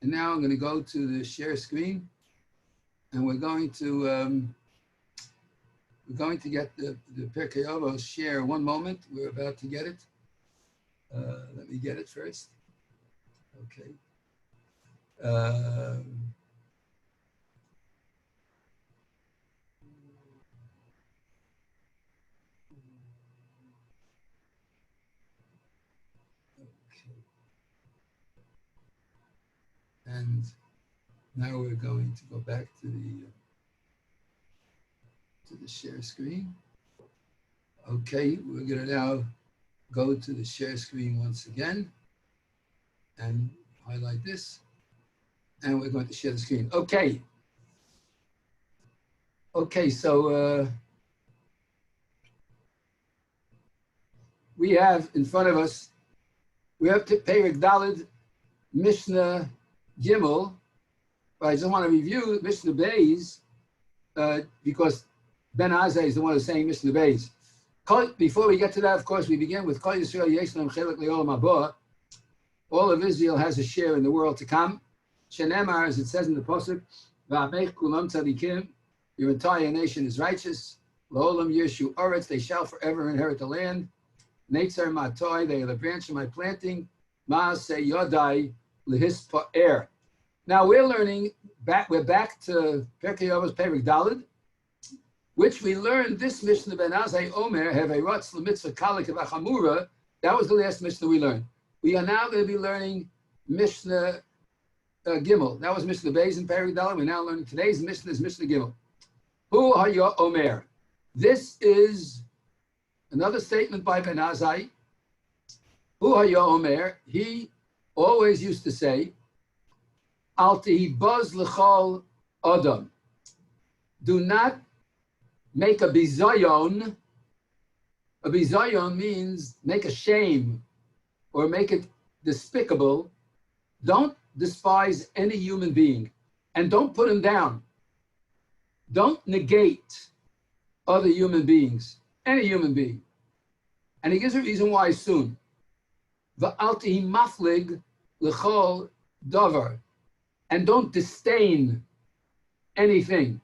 And now I'm going to go to the share screen, and we're going to get the Pirkei Avos share. One moment, we're about to get it. Let me get it first. Okay. Okay. And now we're going to go back to the share screen. Okay, we're going to now go to the share screen once again and highlight this. And we're going to share the screen. Okay. Okay, so we have in front of us, we have Perek Daled, Mishnah Gimel. But I just want to review Mishnah Beis because Ben Azai is the one who's saying Mishnah Beis. Before we get to that, of course, we begin with Kol Yisrael Yeshnam Chelek Le'olam Haba. All of Israel has a share in the world to come. Shenemar, as it says in the Pasuk, V'amech kulam tzadikim, your entire nation is righteous. L'olam yeshu oretz, they shall forever inherit the land. Neitzer matoi, they are the branch of my planting. Ma'aseh yodai lehispa'er. Now we're learning, we're back to Pirkei Avos Perek Daled, which we learned this Mishnah Ben Azai Omer, Heveirotz L'mitzvah Kalik V'achamura. That was the last Mishnah we learned. We are now going to be learning Mishnah Gimel. That was Mishnah Beis and Perek Daled. We're now learning today's Mishnah is Mishnah Gimel. Hu Haya Omer. This is another statement by Ben Azai. Hu Haya Omer. He always used to say, Al tehibaz l'chol adam. Do not make a bizayon. A bizayon means make a shame or make it despicable. Don't despise any human being and don't put him down. Don't negate other human beings, any human being. And he gives a reason why soon. V'al tehi maflig l'chol davar. And don't disdain anything.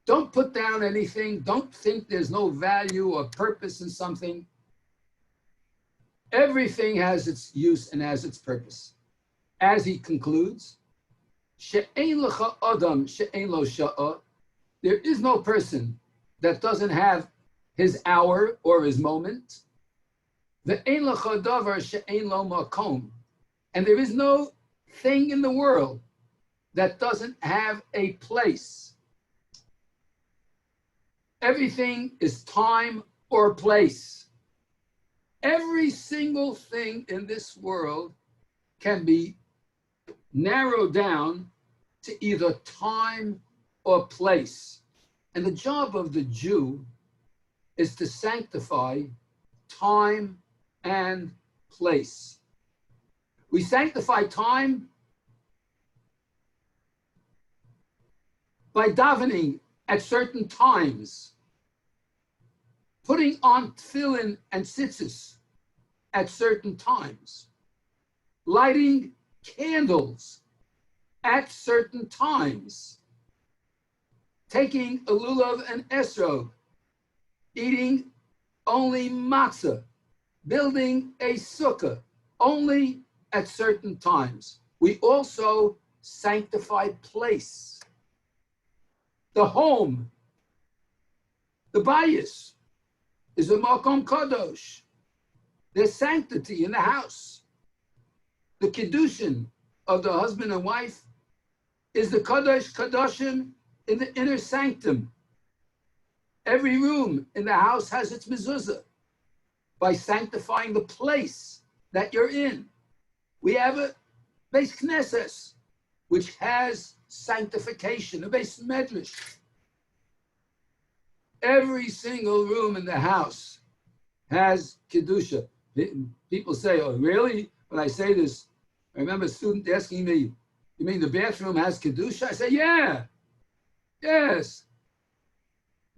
Don't put down anything. Don't think there's no value or purpose in something. Everything has its use and has its purpose. As he concludes, she'ein lecha adam she'ein lo sha'a. There is no person that doesn't have his hour or his moment. Ve'ein lecha davar she'ein lo makom. And there is no thing in the world that doesn't have a place. Everything is time or place. Every single thing in this world can be narrowed down to either time or place. And the job of the Jew is to sanctify time and place. We sanctify time by davening at certain times, putting on tefillin and tzitzis at certain times, lighting candles at certain times, taking a lulav and esrog, eating only matzah, building a sukkah only at certain times. We also sanctify place. The home, the bayis, is a makom kadosh. There's sanctity in the house. The kiddushin of the husband and wife is the kadosh kadoshim in the inner sanctum. Every room in the house has its mezuzah by sanctifying the place that you're in. We have a Beis Knesses, which has sanctification, a Beis Medrash. Every single room in the house has Kedusha. People say, oh, really? When I say this, I remember a student asking me, you mean the bathroom has Kedusha? I say, yeah, yes.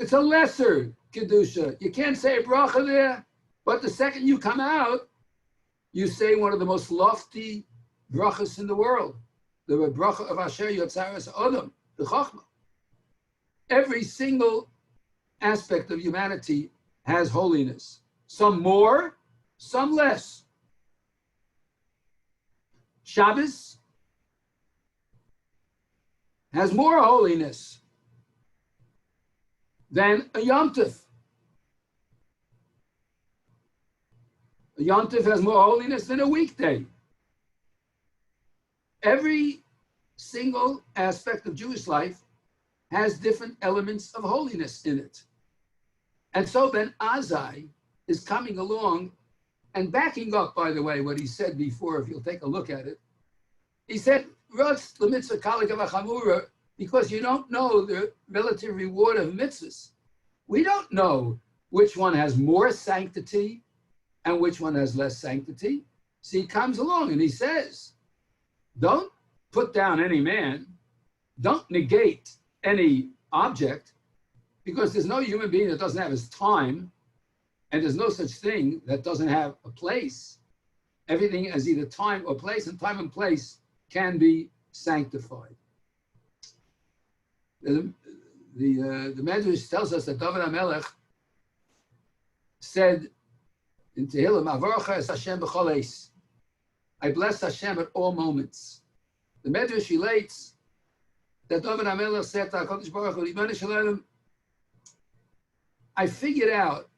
It's a lesser Kedusha. You can't say a bracha there, but the second you come out, you say one of the most lofty brachas in the world. The bracha of Asher Yotzaras Adam, the Chachma. Every single aspect of humanity has holiness. Some more, some less. Shabbos has more holiness than a Yom Tov. A Yom Tov has more holiness than a weekday. Every single aspect of Jewish life has different elements of holiness in it. And so Ben Azai is coming along and backing up, by the way, what he said before, if you'll take a look at it. He said, Ratz l'mitzvah kalik avachamura, because you don't know the relative reward of mitzvahs. We don't know which one has more sanctity and which one has less sanctity. So he comes along and he says, don't put down any man, don't negate any object, because there's no human being that doesn't have his time, and there's no such thing that doesn't have a place. Everything has either time or place, and time and place can be sanctified. The Medrash tells us that David HaMelech said in Tehillim, Avarcha es Hashem b'chol eis. I bless Hashem at all moments. The Medrash relates that David HaMelech said to HaKadosh Baruch Hu, Ribbono shel Olam, I figured out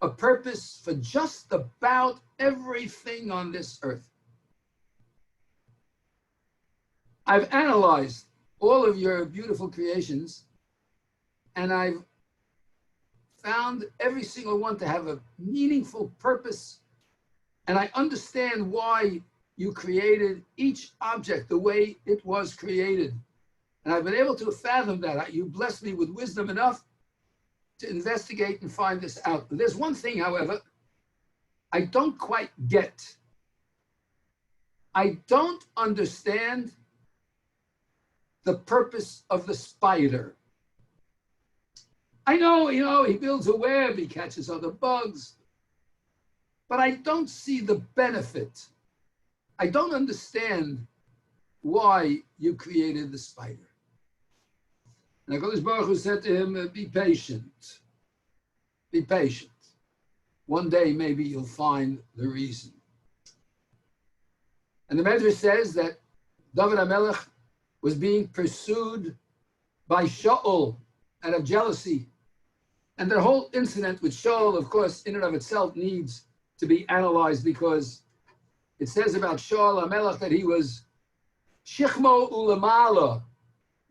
a purpose for just about everything on this earth. I've analyzed all of your beautiful creations, and I've found every single one to have a meaningful purpose, and I understand why you created each object the way it was created. And I've been able to fathom that. You blessed me with wisdom enough to investigate and find this out. But there's one thing, however, I don't quite get. I don't understand the purpose of the spider. I know, he builds a web, he catches other bugs, but I don't see the benefit. I don't understand why you created the spider. And HaKadosh Baruch Hu said to him, be patient. Be patient. One day, maybe you'll find the reason. And the Medrash says that David HaMelech was being pursued by Shaul out of jealousy. And the whole incident with Shaul, of course, in and of itself needs to be analyzed, because it says about Shaul HaMelech that he was Shichmo Ulamala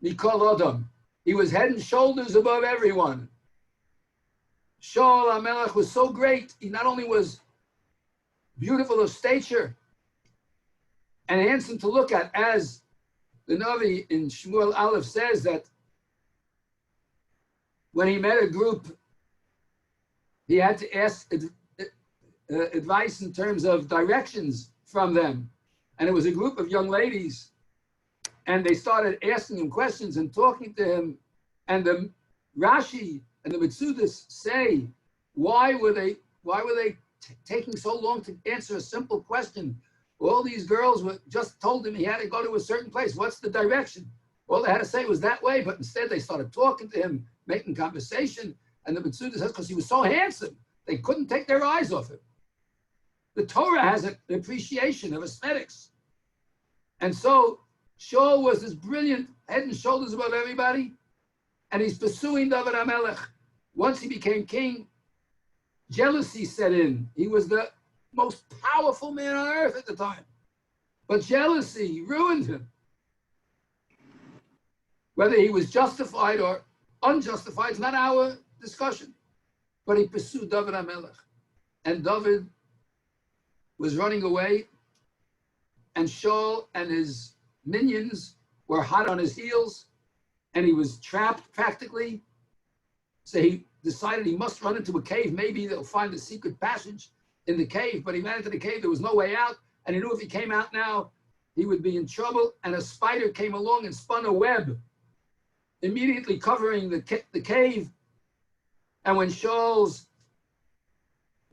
Mikol Adam. He was head and shoulders above everyone. Shaul HaMelech was so great. He not only was beautiful of stature and handsome to look at, as the Navi in Shmuel Aleph says that when he met a group, he had to ask advice in terms of directions from them. And it was a group of young ladies, and they started asking him questions and talking to him. And the Rashi and the Mitzudas say, why were they taking so long to answer a simple question? All these girls were just told him he had to go to a certain place. What's the direction? All they had to say was that way, but instead they started talking to him, making conversation. And the Mitzudas says, because he was so handsome, they couldn't take their eyes off him. The Torah has an appreciation of aesthetics. And so Shaul was this brilliant, head and shoulders above everybody, and he's pursuing David HaMelech. Once he became king, jealousy set in. He was the most powerful man on earth at the time. But jealousy ruined him. Whether he was justified or unjustified, it's not our discussion. But he pursued David HaMelech. And David was running away, and Shaul and his minions were hot on his heels, and he was trapped practically. So he decided he must run into a cave. Maybe they'll find a secret passage in the cave, but he ran into the cave. There was no way out, and he knew if he came out now, he would be in trouble. And a spider came along and spun a web, immediately covering the cave. And when Shaul's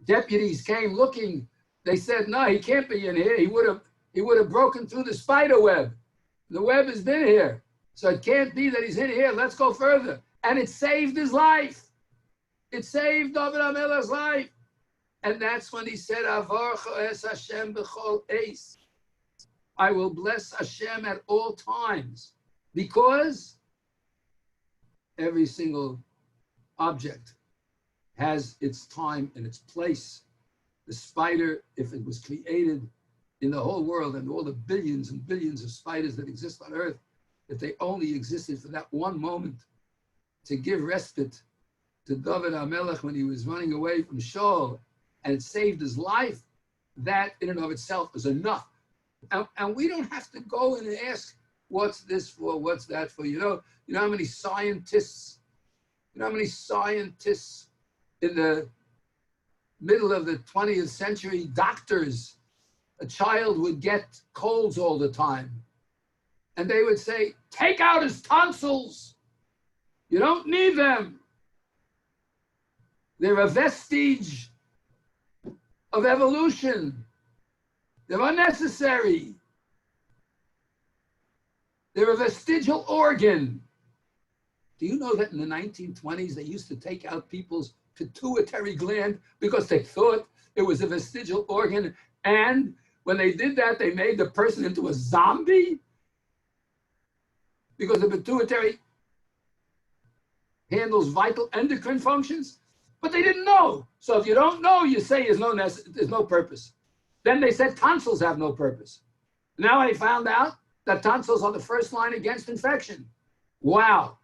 deputies came looking, they said, no, he can't be in here. He would he would have broken through the spider web. The web has been here. So it can't be that he's in here. Let's go further. And it saved his life. It saved David HaMelech's life. And that's when he said, Avarcha es Hashem b'chol eis. I will bless Hashem at all times. Because every single object has its time and its place. The spider, if it was created in the whole world and all the billions and billions of spiders that exist on earth, if they only existed for that one moment to give respite to David HaMelech when he was running away from Shaul, and it saved his life, that in and of itself is enough. And we don't have to go in and ask, what's this for, what's that for? You know how many scientists, in the middle of the 20th century, doctors, a child would get colds all the time. And they would say, take out his tonsils. You don't need them. They're a vestige of evolution. They're unnecessary. They're a vestigial organ. Do you know that in the 1920s, they used to take out people's pituitary gland because they thought it was a vestigial organ? And when they did that, they made the person into a zombie? Because the pituitary handles vital endocrine functions, but they didn't know. So if you don't know, you say there's no purpose. Then they said tonsils have no purpose. Now I found out that tonsils are the first line against infection. Wow.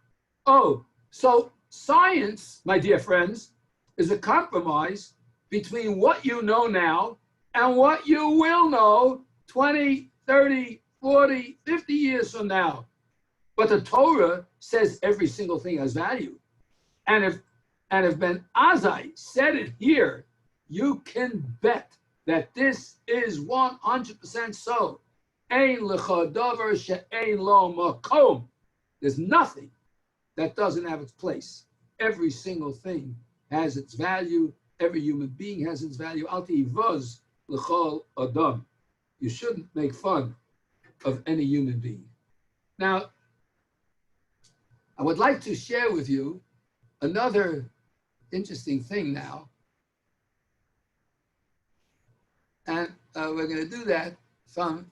Oh, so science, my dear friends, is a compromise between what you know now and what you will know 20, 30, 40, 50 years from now. But the Torah says every single thing has value. And if Ben Azai said it here, you can bet that this is 100% so. Ein lecha davar she'ein lo makom. There's nothing that doesn't have its place. Every single thing has its value. Every human being has its value. Al ti'ivaz l'chol adam. You shouldn't make fun of any human being. Now, I would like to share with you another interesting thing now. And we're going to do that from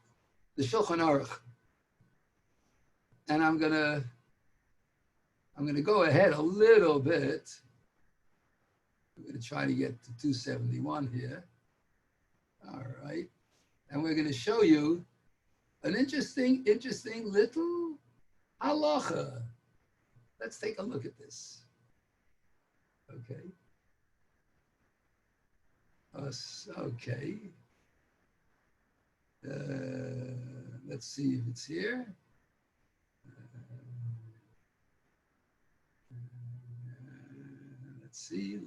the Shulchan Aruch. And I'm going to go ahead a little bit. I'm going to try to get to 271 here. All right. And we're going to show you an interesting little halacha. Let's take a look at this. Okay. Okay. Let's see if it's here. Let's see.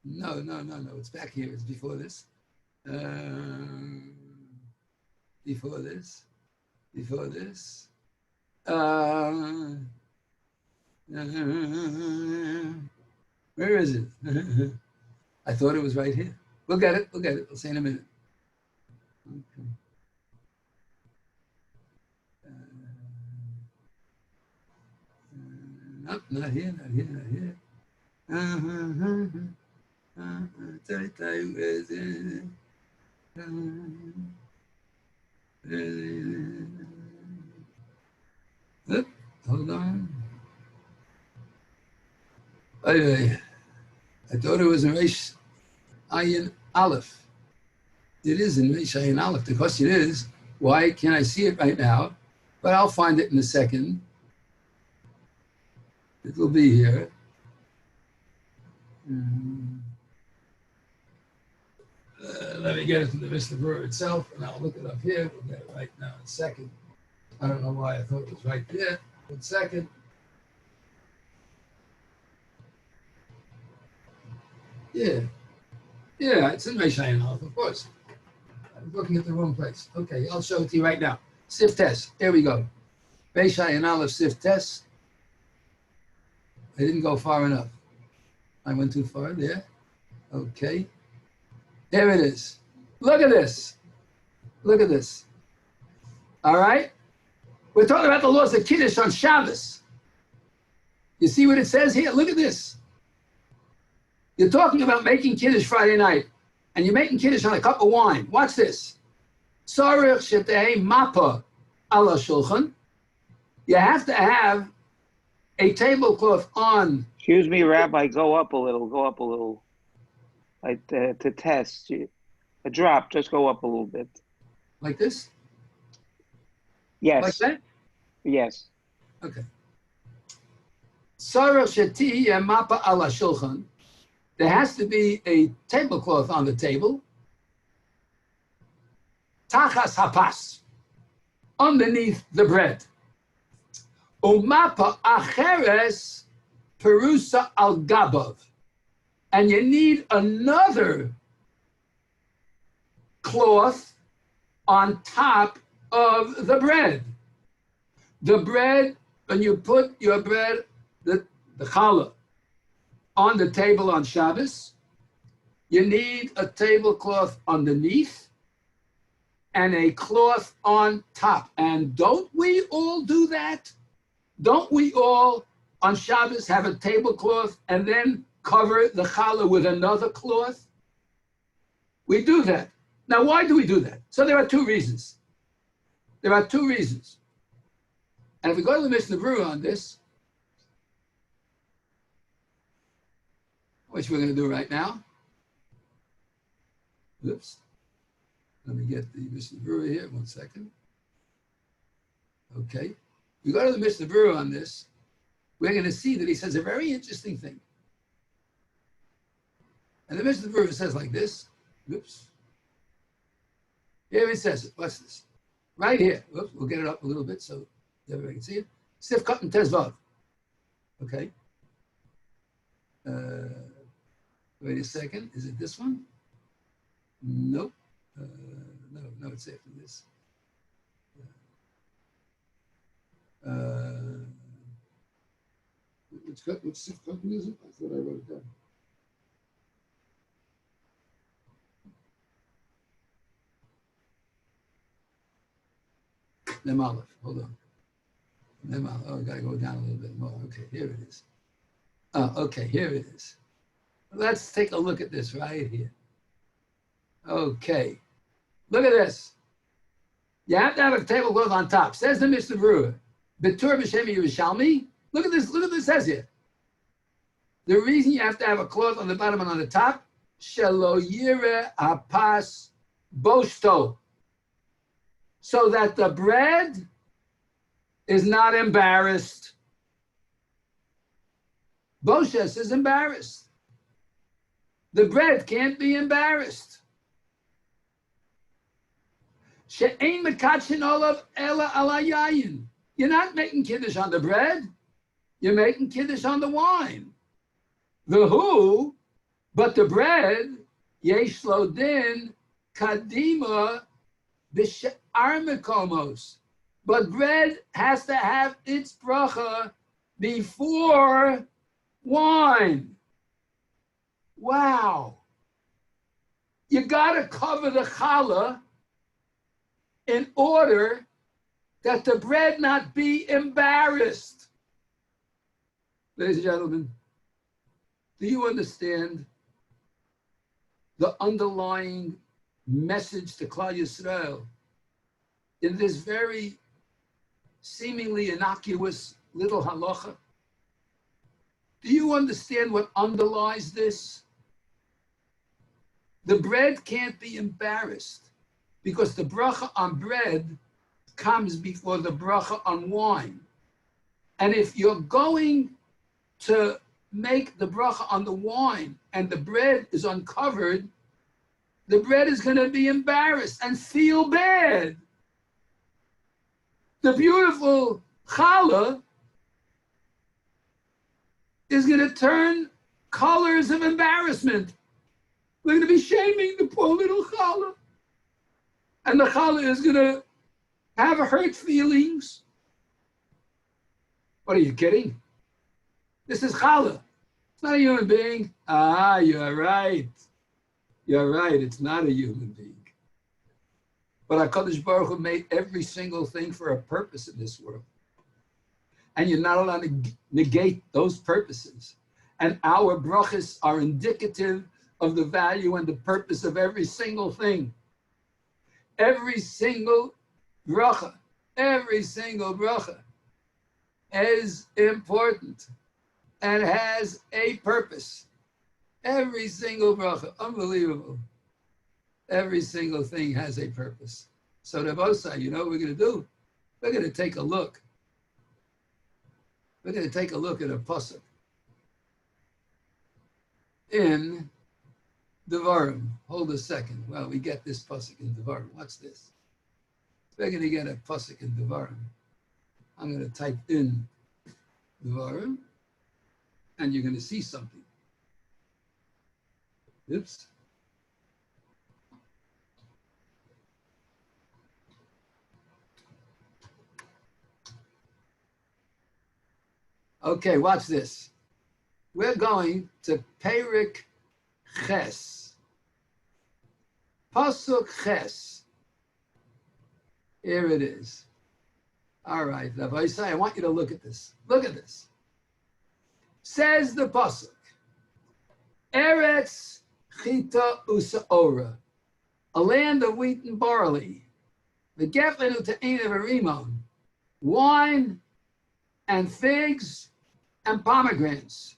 No. It's back here. It's before this. Before this. Where is it? I thought it was right here. We'll get it. We'll see in a minute. Okay. Nope, not here. Hold on. I thought it was in Reish Ayin Aleph. It is in Reish Ayin Aleph. The question is, why can't I see it right now? But I'll find it in a second. It will be here. Let me get it from the Mishnah Berurah itself, and I'll look it up here. We'll get it right now in a second. I don't know why I thought it was right there. 1 second. Yeah, it's in Reish Ayin Aleph, of course. I'm looking at the wrong place. Okay, I'll show it to you right now. Sif Tes. There we go. Reish Ayin Aleph Sif Tes. I didn't go far enough. I went too far there. Okay. Here it is. Look at this. Look at this. All right? We're talking about the laws of Kiddush on Shabbos. You see what it says here? Look at this. You're talking about making Kiddush Friday night, and you're making Kiddush on a cup of wine. Watch this. Tzarich shetei mapa ala shulchan. You have to have a tablecloth on. Excuse me, Rabbi, go up a little. Like to test. A drop, just go up a little bit. Like this? Yes. Like that? Yes. Okay. Tzarich shetei mapa ala shulchan. There has to be a tablecloth on the table. Tachas hapas, underneath the bread. Umapa acheres perusa al gabav. And you need another cloth on top of the bread. The bread, when you put your bread, the challah, on the table on Shabbos, you need a tablecloth underneath and a cloth on top. And don't we all do that? Don't we all on Shabbos have a tablecloth and then cover the challah with another cloth? We do that. Now, why do we do that? So there are two reasons. There are two reasons. And if we go to the Mishnah Berurah on this, which we're going to do right now. Oops. Let me get the Mishnah Berurah here, 1 second. Okay. We go to the Mishnah Berurah on this, we're going to see that he says a very interesting thing. And the Mishnah Berurah says like this. Oops. Here it says it. Watch this. Right here. Oops. We'll get it up a little bit so everybody can see it. Sif Katan Tezvav. Okay. Wait a second. Is it this one? Nope. No, it's after this. Which Sif Katan is it? I thought I wrote it down. Mem Aleph. Hold on. Mem Aleph. Oh, I got to go down a little bit more. Okay, here it is. Okay, here it is. Let's take a look at this right here. Okay. Look at this. You have to have a tablecloth on top. Says the Mishnah Berurah. Betur b'shem Yerushalmi. Look at this. Look at what it says here. The reason you have to have a cloth on the bottom and on the top, shelo yireh hapas bosto, so that the bread is not embarrassed. Boshes is embarrassed. The bread can't be embarrassed. She'ein mekatchin olav ela ala yayin. You're not making kiddush on the bread. You're making kiddush on the wine. The who, but the bread, yesh lo din kadima b'she'ar mekomos. But bread has to have its bracha before wine. Wow. You got to cover the challah in order that the bread not be embarrassed. Ladies and gentlemen, do you understand the underlying message to Klal Yisrael in this very seemingly innocuous little halacha? Do you understand what underlies this? The bread can't be embarrassed because the bracha on bread comes before the bracha on wine. And if you're going to make the bracha on the wine and the bread is uncovered, the bread is going to be embarrassed and feel bad. The beautiful challah is going to turn colors of embarrassment. We're going to be shaming the poor little challah. And the challah is going to have hurt feelings. What, are you kidding? This is challah. It's not a human being. Ah, you're right. You're right. It's not a human being. But HaKadosh Baruch Hu made every single thing for a purpose in this world. And you're not allowed to negate those purposes. And our brachas are indicative of the value and the purpose of every single thing. Every single bracha is important and has a purpose. Every single bracha, unbelievable. Every single thing has a purpose. So Rabosai, you know what we're going to do? We're going to take a look. We're going to take a look at a pasuk in Devarim. Hold a second. Well, we get this pasuk in Devarim. What's this? We're going to get a pasuk in Devarim. I'm going to type in Devarim, and you're going to see something. Oops. Okay, watch this. We're going to Perik Ches. Pasuk Ches. Here it is. All right, I want you to look at this. Look at this. Says the pasuk, Eretz Chita Usaora, a land of wheat and barley, the Geflenu Ta'in of Arimon, wine and figs and pomegranates.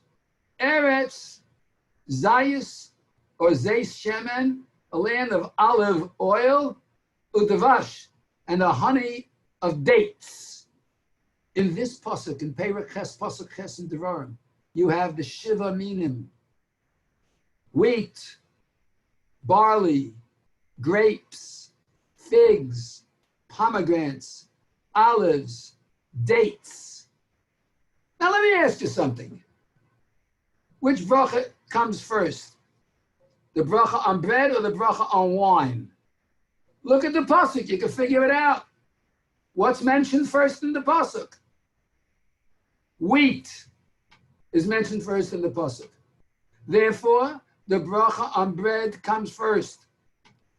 Eretz Zayis or Zeis Shemen, a land of olive oil, Udavash, and the honey of dates. In this pasuk, in Perek Ches, pasuk Ches in Devarim, you have the Shiva Minim: wheat, barley, grapes, figs, pomegranates, olives, dates. Now let me ask you something. Which bracha comes first? The bracha on bread or the bracha on wine? Look at the pasuk, you can figure it out. What's mentioned first in the pasuk? Wheat is mentioned first in the pasuk. Therefore, the bracha on bread comes first.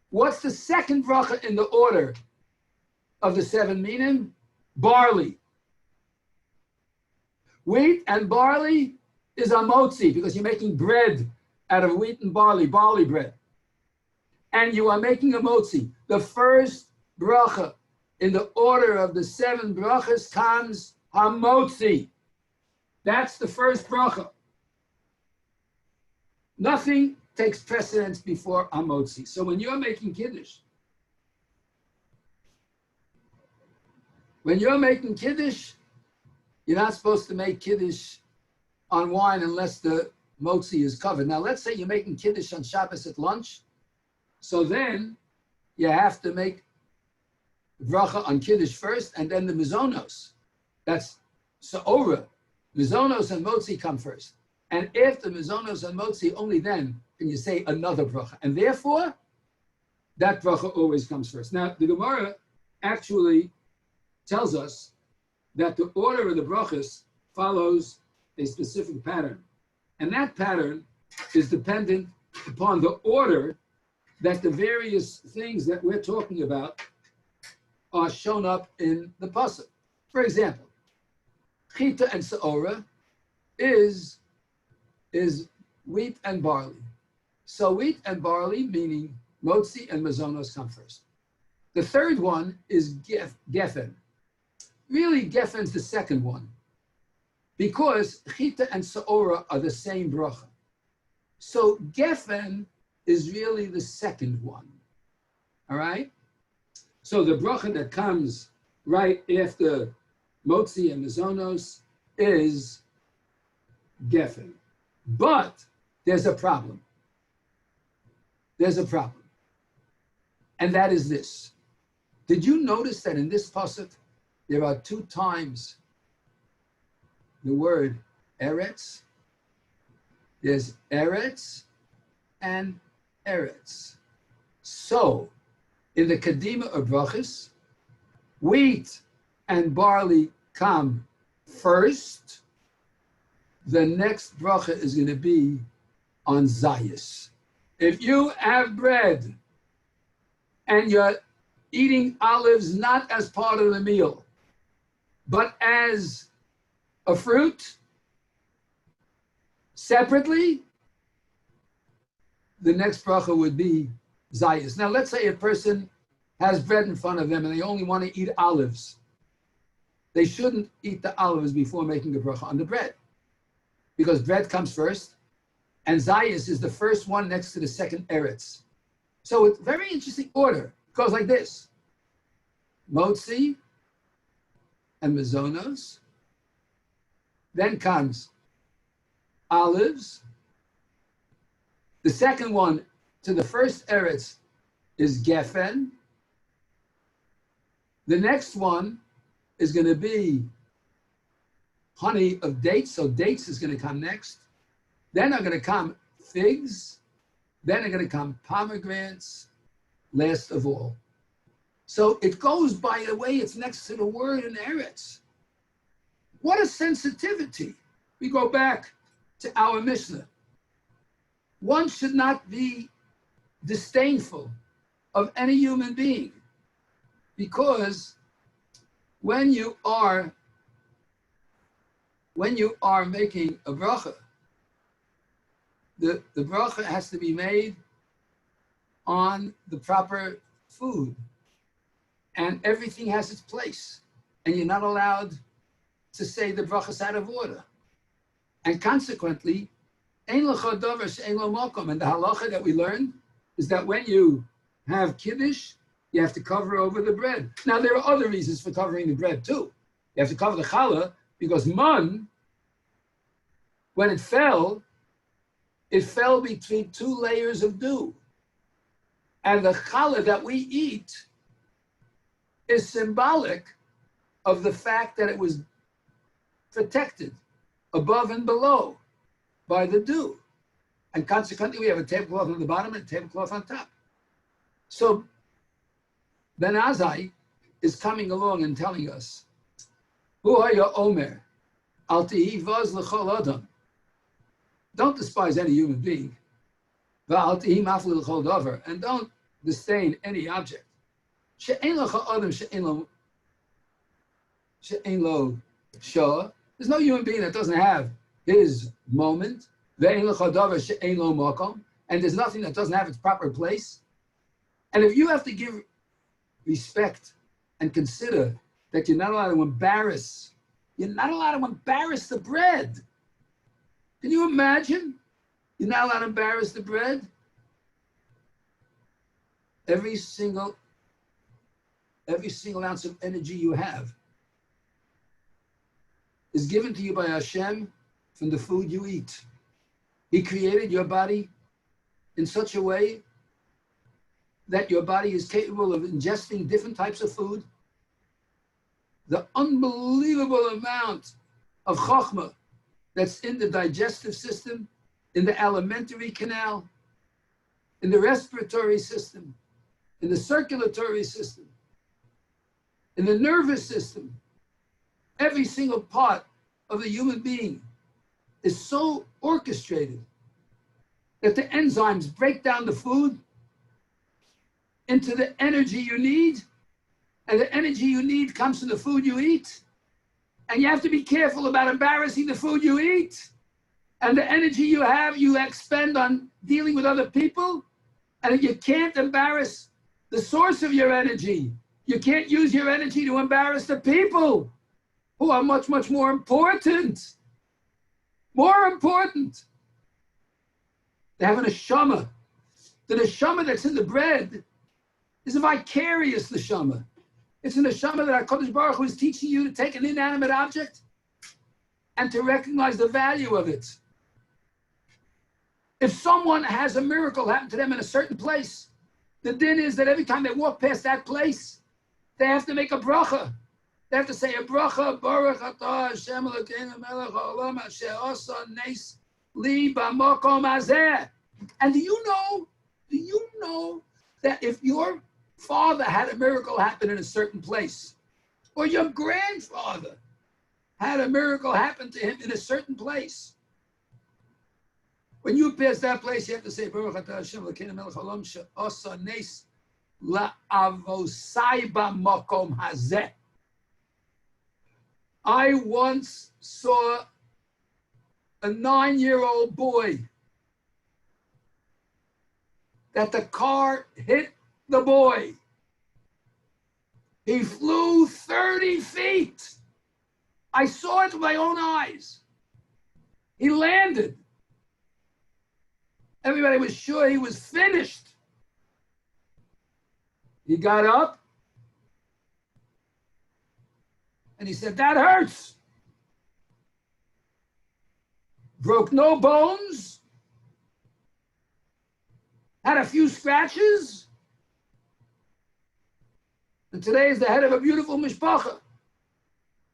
What's the second bracha in the order of the seven minim? Barley. Wheat and barley is a motzi because you're making bread out of wheat and barley bread. And you are making a motzi. The first bracha in the order of the seven brachas comes hamotzi. That's the first bracha. Nothing takes precedence before hamotzi. So when you're making kiddush, you're not supposed to make kiddush on wine unless the motzi is covered. Now, let's say you're making kiddush on Shabbos at lunch. So then you have to make bracha on kiddush first and then the mizonos. That's sa'ora. Mizonos and motzi come first. And after mizonos and motzi, only then can you say another bracha. And therefore, that bracha always comes first. Now, the Gemara actually tells us that the order of the brachas follows a specific pattern. And that pattern is dependent upon the order that the various things that we're talking about are shown up in the pasuk. For example, chita and sa'ora is wheat and barley. So wheat and barley, meaning motzi and mazonos, come first. The third one is gefen. Really, gefen's the second one, because chita and sa'ora are the same bracha. So gefen is really the second one. All right? So the bracha that comes right after motzi and mazonos is gefen. But there's a problem. There's a problem. And that is this. Did you notice that in this pasuk, there are 2 times the word eretz? There's eretz and eretz. So, in the Kadima of brachas, wheat and barley come first, the next bracha is going to be on Zayis. If you have bread and you're eating olives not as part of the meal, but as a fruit, separately, the next bracha would be Zayis. Now, let's say a person has bread in front of them and they only want to eat olives. They shouldn't eat the olives before making a bracha on the bread, because bread comes first, and Zayis is the first one next to the second eretz. So it's very interesting order. It goes like this: Motzi and Mazonos. Then comes olives. The second one to the first eretz is Geffen. The next one is going to be honey of dates. So dates is going to come next. Then are going to come figs. Then are going to come pomegranates, last of all. So it goes by the way it's next to the word in Eretz. What a sensitivity. We go back to our Mishnah. One should not be disdainful of any human being, because when you are making a bracha, the bracha has to be made on the proper food, and everything has its place, and you're not allowed to say the bracha's out of order. And consequently, ein lecha davar she'ein lo makom. And the halacha that we learned is that when you have kiddush, you have to cover over the bread. Now, there are other reasons for covering the bread too. You have to cover the challah, because man, when it fell between two layers of dew. And the challah that we eat is symbolic of the fact that it was protected above and below by the dew. And consequently, we have a tablecloth on the bottom and a tablecloth on top. So Ben Azai is coming along and telling us, Hu haya omer, al tihi vaz l'chol adam. Don't despise any human being. V'al tihi mafli l'chol davar. And don't disdain any object. She'ein l'cha adam she'ein lo shah. There's no human being that doesn't have his moment. Ve'ein l'cha davar she'ein lo makom. And there's nothing that doesn't have its proper place. And if you have to give respect and consider that you're not allowed to embarrass the bread. Can you imagine? You're not allowed to embarrass the bread? Every single ounce of energy you have is given to you by Hashem from the food you eat. He created your body in such a way that your body is capable of ingesting different types of food. The unbelievable amount of chokhmah that's in the digestive system, in the alimentary canal, in the respiratory system, in the circulatory system, in the nervous system. Every single part of the human being is so orchestrated that the enzymes break down the food into the energy you need, and the energy you need comes from the food you eat. And you have to be careful about embarrassing the food you eat. And the energy you have, you expend on dealing with other people. And if you can't embarrass the source of your energy, you can't use your energy to embarrass the people who are much, much more important. More important. They have a neshama. The neshama that's in the bread is a vicarious neshama. It's a neshama that HaKadosh Baruch Hu is teaching you to take an inanimate object and to recognize the value of it. If someone has a miracle happen to them in a certain place, the din is that every time they walk past that place, they have to make a bracha. They have to say a bracha, Baruch Atah Hashem Elokeinu melech haolam asher asa nes li b'makom hazeh. And do you know that if your father had a miracle happen in a certain place, or your grandfather had a miracle happen to him in a certain place, When you pass that place, you have to say, Baruch atah Hashem Elokeinu melech haolam she'asa nes la'avosai b'makom hazeh. I once saw a 9-year-old boy that the car hit the boy. He flew 30 feet. I saw it with my own eyes. He landed. Everybody was sure he was finished. He got up and he said, that hurts. Broke no bones. Had a few scratches. And today is the head of a beautiful mishpacha.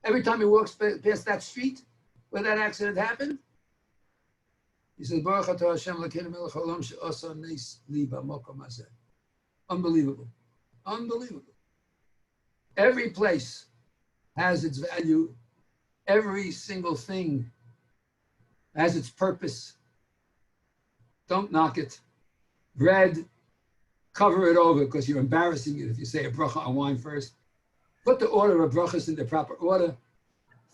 Every time he walks past that street where that accident happened, he says, Baruch atah Hashem Elokeinu melech haolam she'asa nes li b'makom hazeh. Unbelievable. Unbelievable. Every place has its value. Every single thing has its purpose. Don't knock it. Bread, cover it over because you're embarrassing it if you say a bracha on wine first. Put the order of brachas in the proper order.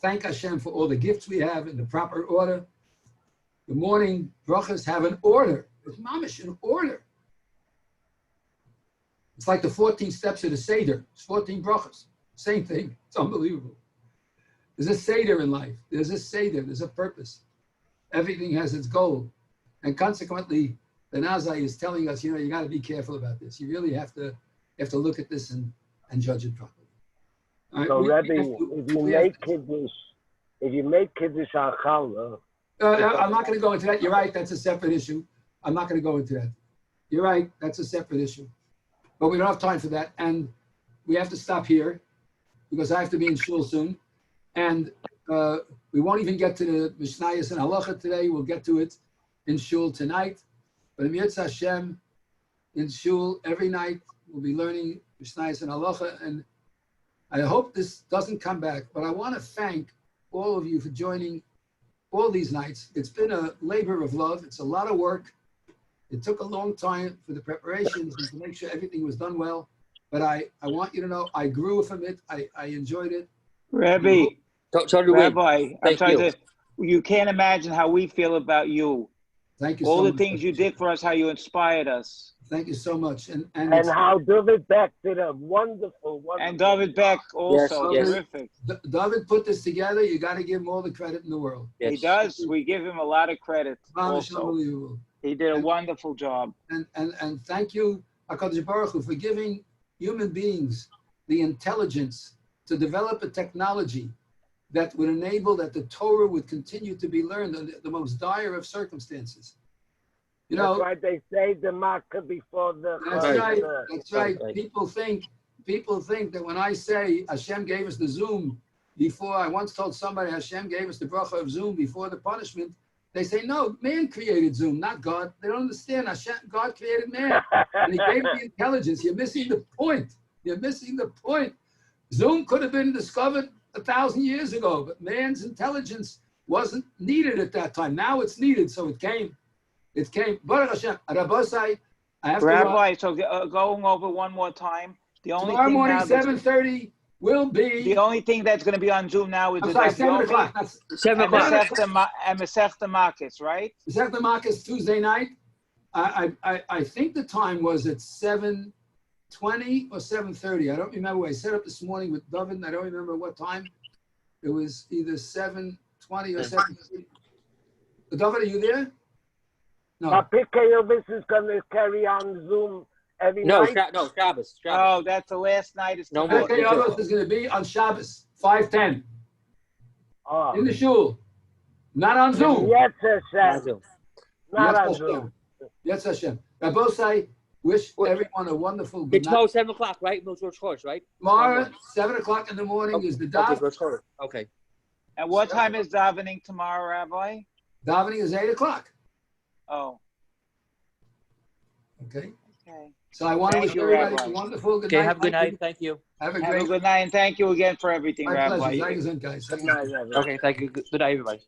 Thank Hashem for all the gifts we have in the proper order. The morning brachas have an order. It's mamish, an order. It's like the 14 steps of the Seder. It's 14 brachas. Same thing. It's unbelievable. There's a Seder in life. There's a Seder. There's a purpose. Everything has its goal. And consequently, the Nazai is telling us, you got to be careful about this. You really have to look at this and judge it properly. Right? So, Rebbe, if you make Kiddush on Challah, I'm not going to go into that. You're right. That's a separate issue. I'm not going to go into that. You're right. That's a separate issue. But we don't have time for that. And we have to stop here because I have to be in shul soon. And we won't even get to the Mishnayos and Halacha today. We'll get to it in shul tonight. But in Yitz Hashem, in shul, every night, we'll be learning Mishnayos and Halacha. And I hope this doesn't come back. But I want to thank all of you for joining all these nights. It's been a labor of love. It's a lot of work. It took a long time for the preparations and to make sure everything was done well. But I want you to know I grew from it. I enjoyed it. Rabbi, Rabbi, I'm trying to, you can't imagine how we feel about you. Thank you all so the much. Things you did for us, how you inspired us. Thank you so much. And how David Beck did a wonderful. And David Beck also, Yes. terrific. David put this together. You got to give him all the credit in the world. Yes. He does. We give him a lot of credit. Also. Unbelievable. He did a wonderful job. And thank you, HaKadosh Baruch Hu, for giving human beings the intelligence to develop a technology that would enable that the Torah would continue to be learned under the most dire of circumstances. That's why they say the Makkah before the. That's right. That's right. People think that when I say Hashem gave us the Zoom before, I once told somebody Hashem gave us the bracha of Zoom before the punishment. They say, no, man created Zoom, not God. They don't understand. God created man. And he gave the intelligence. You're missing the point. You're missing the point. Zoom could have been discovered 1,000 years ago, but man's intelligence wasn't needed at that time. Now it's needed, so it came. It came. Baruch Hashem. Rabosai, I have Rabbi, to. so going over one more time. The only Tomorrow thing morning, now 7:30 will be. The only thing that's going to be on Zoom now is I'm sorry, 7 o'clock. That's 7 o'clock. And Masechta Makos, right? Masechta Makos Tuesday night. I think the time was at 7:20 or 7:30. I don't remember. I set up this morning with David, and I don't remember what time. It was either 7:20 or 7:30. David, are you there? No. PKOvis is going to carry on Zoom every night? No, Shabbos. Oh, that's the last night. Is no more. PKOvis is going to be on Shabbos, 5:10. In the shul. Not on Zoom. Yes, Hashem. Not on Zoom. Yes, Hashem. Rabosai, wish everyone a wonderful good It's tomorrow 7 o'clock, right? No Rosh Chodesh, right? Tomorrow, 7 o'clock in the morning is the daven. Okay. And what time is davening tomorrow, Rabbi? Davening is 8 o'clock. Oh. Okay. Okay. So I want to wish everybody a wonderful good night. Have a good night. Thank you. Have a good night, and thank you again for everything, My Rabbi. pleasure. Thank you, guys. Good night, everybody. Okay, thank you. Good night, everybody.